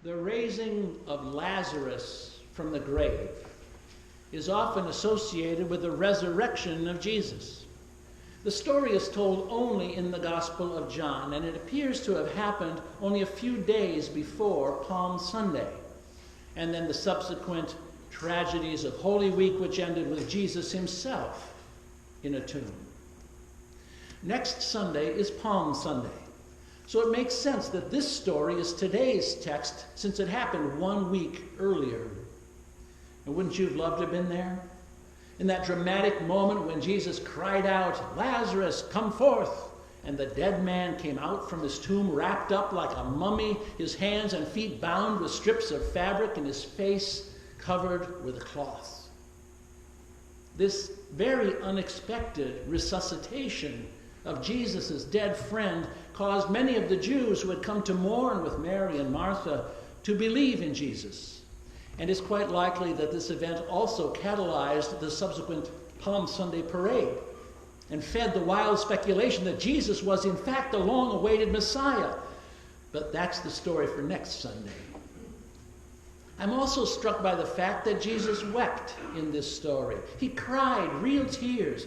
The raising of Lazarus from the grave is often associated with the resurrection of Jesus. The story is told only in the Gospel of John, and it appears to have happened only a few days before Palm Sunday, and then the subsequent tragedies of Holy Week, which ended with Jesus himself in a tomb. Next Sunday is Palm Sunday. So it makes sense that this story is today's text, since it happened 1 week earlier. And wouldn't you have loved to have been there? In that dramatic moment when Jesus cried out, "Lazarus, come forth!" And the dead man came out from his tomb wrapped up like a mummy, his hands and feet bound with strips of fabric and his face covered with a cloth. This very unexpected resuscitation of Jesus' dead friend caused many of the Jews who had come to mourn with Mary and Martha to believe in Jesus. And it's quite likely that this event also catalyzed the subsequent Palm Sunday parade and fed the wild speculation that Jesus was in fact the long-awaited Messiah. But that's the story for next Sunday. I'm also struck by the fact that Jesus wept in this story. He cried real tears,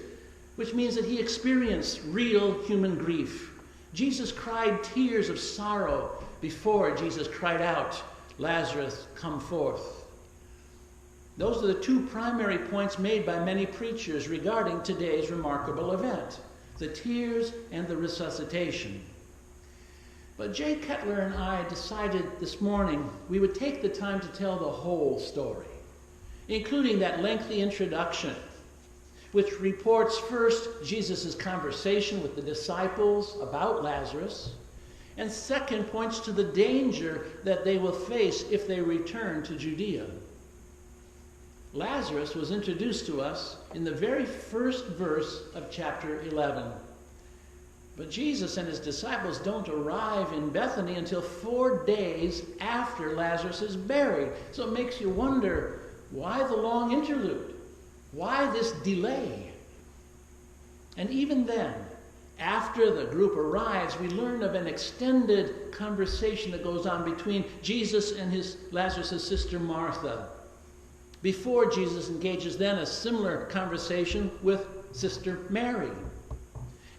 which means that he experienced real human grief. Jesus cried tears of sorrow before Jesus cried out, "Lazarus, come forth." Those are the two primary points made by many preachers regarding today's remarkable event, the tears and the resuscitation. But Jay Kettler and I decided this morning we would take the time to tell the whole story, including that lengthy introduction, which reports first Jesus' conversation with the disciples about Lazarus, and second points to the danger that they will face if they return to Judea. Lazarus was introduced to us in the very first verse of chapter 11. But Jesus and his disciples don't arrive in Bethany until 4 days after Lazarus is buried. So it makes you wonder, why the long interlude? Why this delay? And even then, after the group arrives, we learn of an extended conversation that goes on between Jesus and Lazarus' sister Martha, before Jesus engages then a similar conversation with Sister Mary.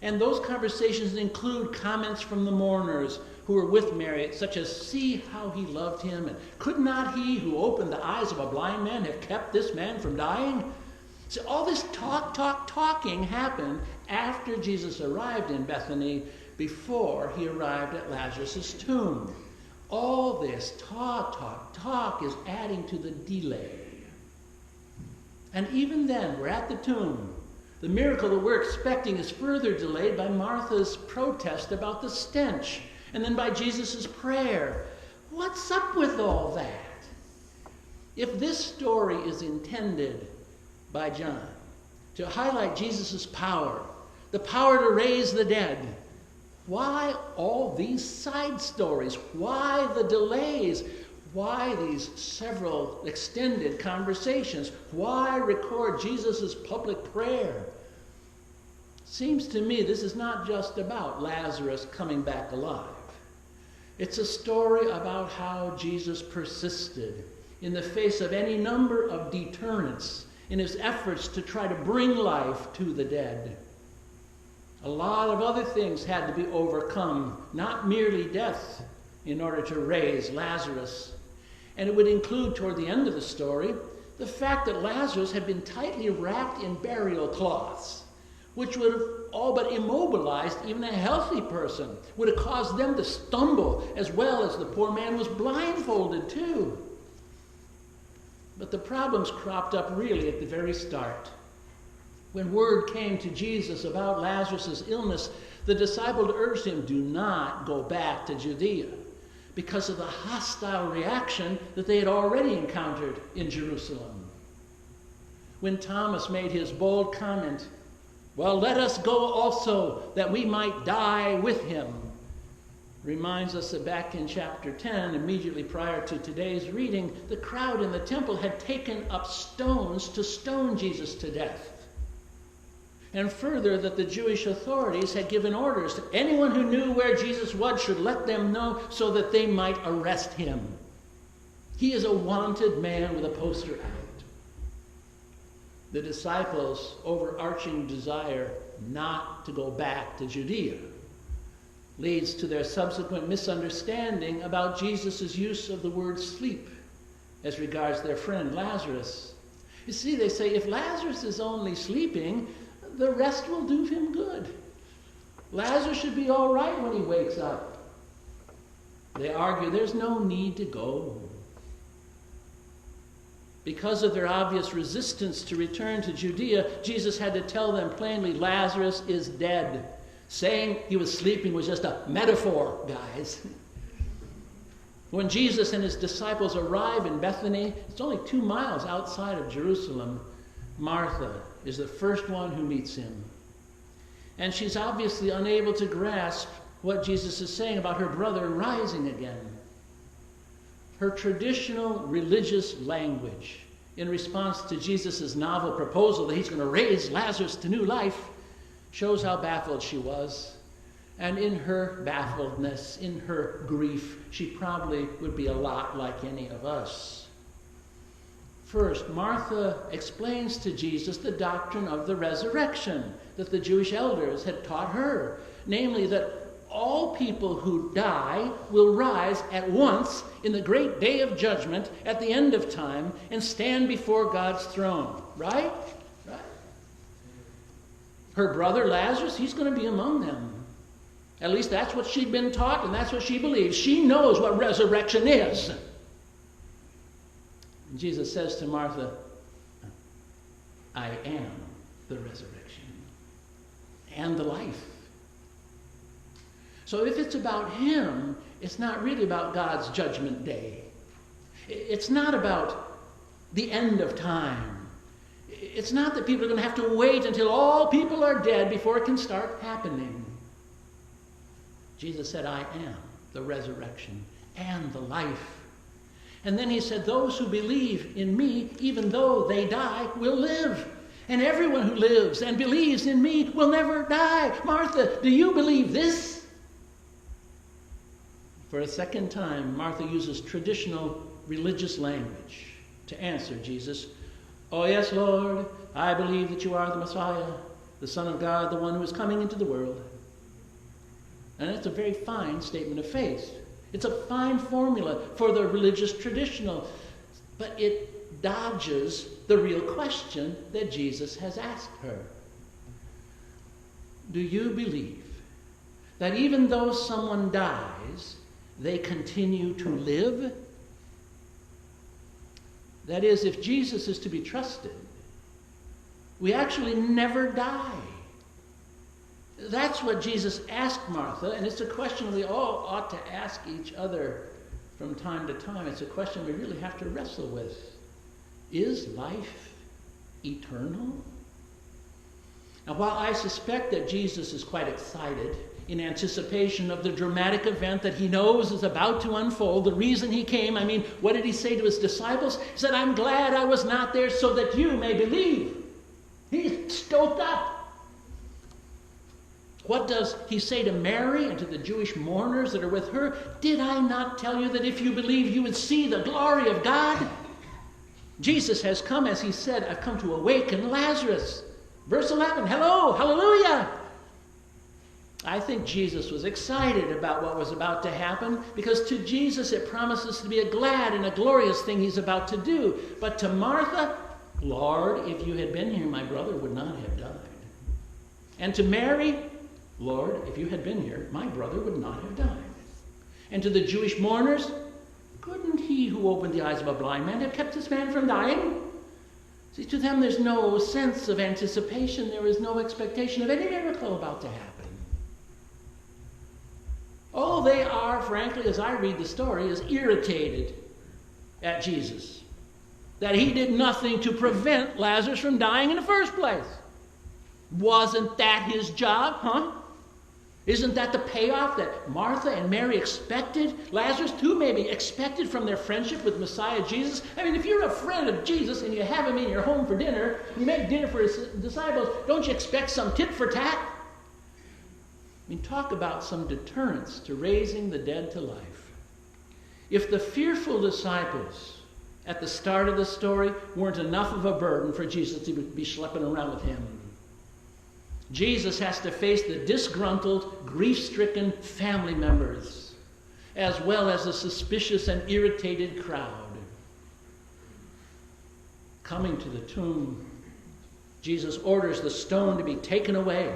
And those conversations include comments from the mourners who were with Mary, such as, "See how he loved him, and could not he who opened the eyes of a blind man have kept this man from dying?" So all this talking happened after Jesus arrived in Bethany, before he arrived at Lazarus' tomb. All this talk is adding to the delay. And even then, we're at the tomb. The miracle that we're expecting is further delayed by Martha's protest about the stench, and then by Jesus' prayer. What's up with all that? If this story is intended by John to highlight Jesus' power, the power to raise the dead, why all these side stories? Why the delays? Why these several extended conversations? Why record Jesus' public prayer? Seems to me this is not just about Lazarus coming back alive. It's a story about how Jesus persisted in the face of any number of deterrents in his efforts to try to bring life to the dead. A lot of other things had to be overcome, not merely death, in order to raise Lazarus. And it would include, toward the end of the story, the fact that Lazarus had been tightly wrapped in burial cloths, which would have all but immobilized even a healthy person, would have caused them to stumble, as well as the poor man was blindfolded too. But the problems cropped up really at the very start. When word came to Jesus about Lazarus' illness, the disciples urged him, "Do not go back to Judea," because of the hostile reaction that they had already encountered in Jerusalem. When Thomas made his bold comment, "Well, let us go also, that we might die with him," reminds us that back in chapter 10, immediately prior to today's reading, the crowd in the temple had taken up stones to stone Jesus to death. And further, that the Jewish authorities had given orders to anyone who knew where Jesus was should let them know, so that they might arrest him. He is a wanted man with a poster out. The disciples' overarching desire not to go back to Judea leads to their subsequent misunderstanding about Jesus' use of the word sleep as regards their friend Lazarus. You see, they say, if Lazarus is only sleeping, the rest will do him good. Lazarus should be all right when he wakes up. They argue there's no need to go. Because of their obvious resistance to return to Judea, Jesus had to tell them plainly, Lazarus is dead. Saying he was sleeping was just a metaphor, guys. When Jesus and his disciples arrive in Bethany, it's only 2 miles outside of Jerusalem. Martha is the first one who meets him. And she's obviously unable to grasp what Jesus is saying about her brother rising again. Her traditional religious language in response to Jesus' novel proposal that he's going to raise Lazarus to new life shows how baffled she was. And in her baffledness, in her grief, she probably would be a lot like any of us. First, Martha explains to Jesus the doctrine of the resurrection that the Jewish elders had taught her, namely that all people who die will rise at once in the great day of judgment at the end of time and stand before God's throne. Right? Right. Her brother Lazarus, he's going to be among them. At least that's what she'd been taught, and that's what she believes. She knows what resurrection is. And Jesus says to Martha, I am the resurrection and the life. So if it's about him, it's not really about God's judgment day. It's not about the end of time. It's not that people are going to have to wait until all people are dead before it can start happening. Jesus said, I am the resurrection and the life. And then he said, those who believe in me, even though they die, will live. And everyone who lives and believes in me will never die. Martha, do you believe this? For a second time, Martha uses traditional religious language to answer Jesus. Oh, yes, Lord, I believe that you are the Messiah, the Son of God, the one who is coming into the world. And that's a very fine statement of faith. It's a fine formula for the religious traditional, but it dodges the real question that Jesus has asked her. Do you believe that even though someone dies, they continue to live? That is, if Jesus is to be trusted, we actually never die. That's what Jesus asked Martha, and it's a question we all ought to ask each other from time to time. It's a question we really have to wrestle with. Is life eternal? Now, while I suspect that Jesus is quite excited in anticipation of the dramatic event that he knows is about to unfold, the reason he came, what did he say to his disciples? He said, I'm glad I was not there so that you may believe. He's stoked up. What does he say to Mary and to the Jewish mourners that are with her? Did I not tell you that if you believe you would see the glory of God? Jesus has come, as he said, I've come to awaken Lazarus. Verse 11, hello, hallelujah. I think Jesus was excited about what was about to happen because to Jesus it promises to be a glad and a glorious thing he's about to do. But to Martha, Lord, if you had been here, my brother would not have died. And to Mary, Lord, if you had been here, my brother would not have died. And to the Jewish mourners, couldn't he who opened the eyes of a blind man have kept this man from dying? See, to them there's no sense of anticipation. There is no expectation of any miracle about to happen. All they are, frankly, as I read the story, is irritated at Jesus. That he did nothing to prevent Lazarus from dying in the first place. Wasn't that his job, huh? Isn't that the payoff that Martha and Mary expected? Lazarus too maybe expected from their friendship with Messiah Jesus. If you're a friend of Jesus and you have him in your home for dinner, you make dinner for his disciples, don't you expect some tit for tat? Talk about some deterrence to raising the dead to life. If the fearful disciples at the start of the story weren't enough of a burden for Jesus to be schlepping around with him, Jesus has to face the disgruntled, grief-stricken family members, as well as the suspicious and irritated crowd. Coming to the tomb, Jesus orders the stone to be taken away.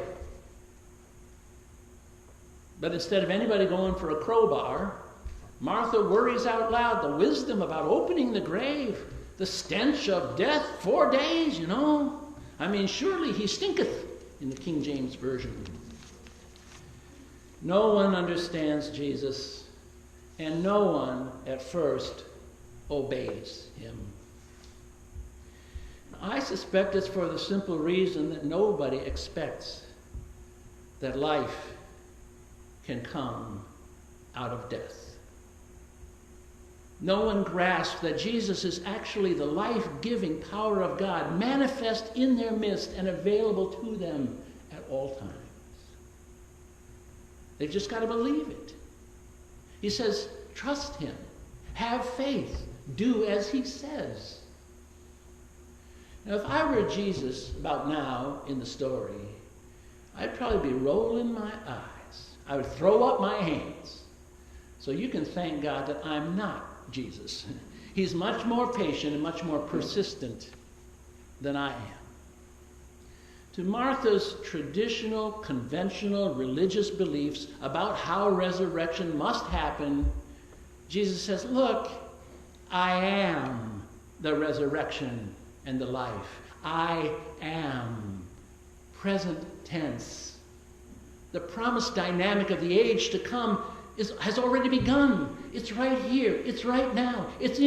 But instead of anybody going for a crowbar, Martha worries out loud the wisdom about opening the grave, the stench of death, 4 days, I mean, surely he stinketh, in the King James Version. No one understands Jesus, and no one at first obeys him. I suspect it's for the simple reason that nobody expects that life can come out of death. No one grasps that Jesus is actually the life-giving power of God, manifest in their midst and available to them at all times. They've just got to believe it. He says, trust him, have faith, do as he says. Now, if I were Jesus about now in the story, I'd probably be rolling my eyes. I would throw up my hands. So you can thank God that I'm not Jesus. He's much more patient and much more persistent than I am. To Martha's traditional, conventional, religious beliefs about how resurrection must happen, Jesus says, look, I am the resurrection and the life. I am. Present tense. The promised dynamic of the age to come has already begun. It's right here. It's right now. It's in